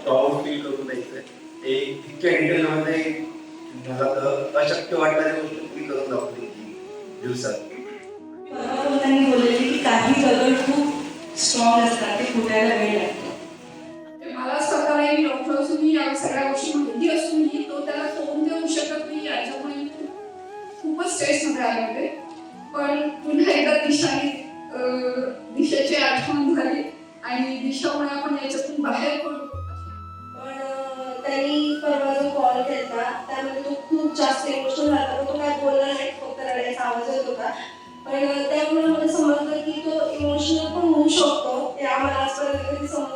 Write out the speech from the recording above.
Proud feel करून द्यायचं ते इतक्या डिटेलमध्ये मला तर अशक्य वाटणाऱ्या गोष्टी तुम्ही करून दाखवली दिवसात. त्यांनी बोललेली की काही दगड खूप स्ट्रॉंग असतात, ते फुटायला वेळ लागतो. मला स्वतःलाही डॉक्टर असूनही या सगळ्या गोष्टी माहिती असूनही तो त्याला तोंड देऊ शकत नाही याच्यामुळे खूपच स्ट्रेसमध्ये आले होते. पण पुन्हा एकदा दिशेची आठवण झाली आणि दिशामुळे आपण याच्यातून बाहेर पडू. पण त्यांनी परवा जो कॉल केला त्यामध्ये तो खूप जास्त इमोशनल झाला. तो काय बोलला नाही, फक्त रडायचा आवाज येत होता. पण त्यामुळे मला समजलं की तो इमोशनल पण होऊ शकतो. ते आम्हाला आजपर्यंत कधी समजलं